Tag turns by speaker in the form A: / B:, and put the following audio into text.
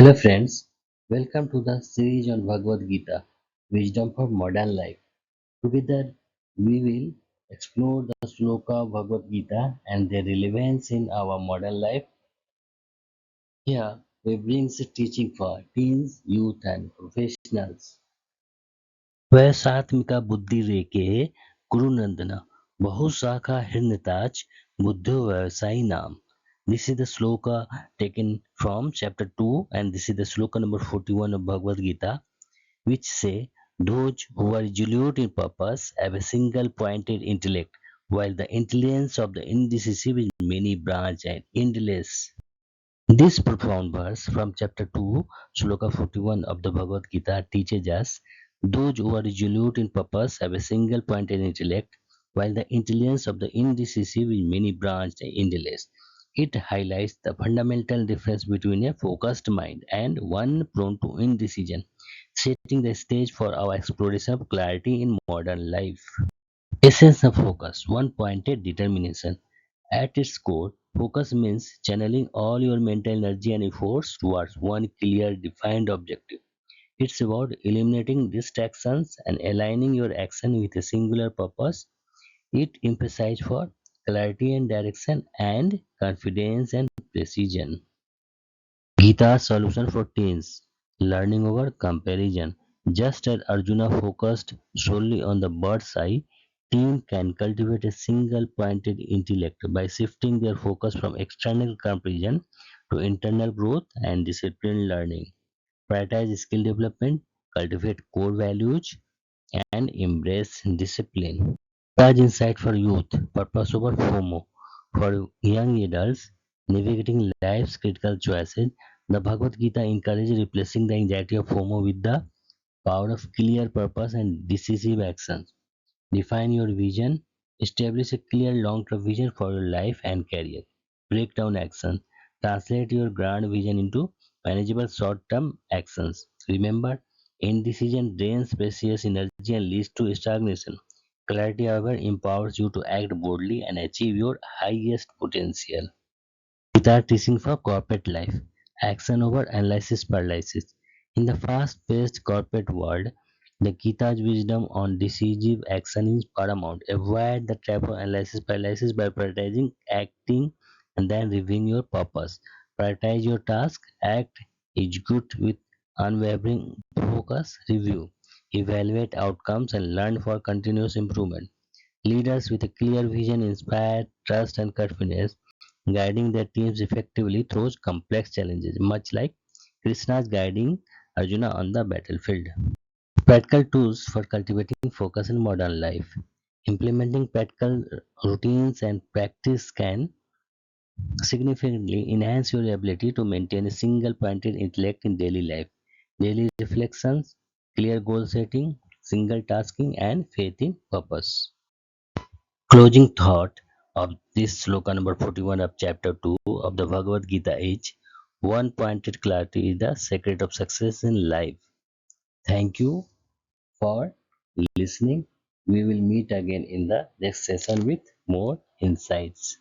A: Hello friends, welcome to the series on Bhagavad Gita, Wisdom for Modern Life. Together we will explore the sloka of Bhagavad Gita and their relevance in our modern life. Here we bring the teaching for teens, youth and professionals. वैसात्मिका बुद्धि रेके कुरुनंदन बहुशाखा हृण्यताच बुद्धो व्यवसायी नाम. This is the sloka taken from chapter 2 and this is the sloka number 41 of Bhagavad Gita, which say those who are resolute in purpose have a single pointed intellect, while the intelligence of the indecisive is many branched and endless. This profound verse from chapter 2, Shloka 41 of the Bhagavad Gita teaches us those who are resolute in purpose have a single pointed intellect, while the intelligence of the indecisive is many branched and endless. It highlights the fundamental difference between a focused mind and one prone to indecision, setting the stage for our exploration of clarity in modern life. Essence of focus: one pointed determination. At its core, focus means channeling all your mental energy and efforts towards one clear, defined objective. It's about eliminating distractions and aligning your action with a singular purpose. It emphasizes for clarity and direction and confidence and precision. Gita's solution for teens: learning over comparison. Just as Arjuna focused solely on the bird's eye, teens can cultivate a single pointed intellect by shifting their focus from external comparison to internal growth and disciplined learning. Prioritize skill development, cultivate core values, and embrace discipline. Large insight for youth: purpose over FOMO. For young adults navigating life's critical choices, the Bhagavad Gita encourages replacing the anxiety of FOMO with the power of clear purpose and decisive action. Define your vision, establish a clear long term vision for your life and career. Break down action, translate your grand vision into manageable short term actions. Remember, indecision drains precious energy and leads to stagnation. Clarity, however, empowers you to act boldly and achieve your highest potential. Guitar teaching for corporate life: action over analysis paralysis. In the fast paced corporate world, the Gita's wisdom on decisive action is paramount. Avoid the trap of analysis paralysis by prioritizing acting and then reviewing your purpose. Prioritize your task, act, execute with unwavering focus, review, evaluate outcomes, and learn for continuous improvement. Leaders with a clear vision inspire trust and confidence, guiding their teams effectively through complex challenges, much like Krishna's guiding Arjuna on the battlefield. Practical tools for cultivating focus in modern life. Implementing practical routines and practice can significantly enhance your ability to maintain a single pointed intellect in daily life. Daily reflections, clear goal setting, single tasking, and faith in purpose. Closing thought of this sloka number 41 of chapter 2 of the Bhagavad Gita is: one pointed clarity is the secret of success in life. Thank you for listening. We will meet again in the next session with more insights.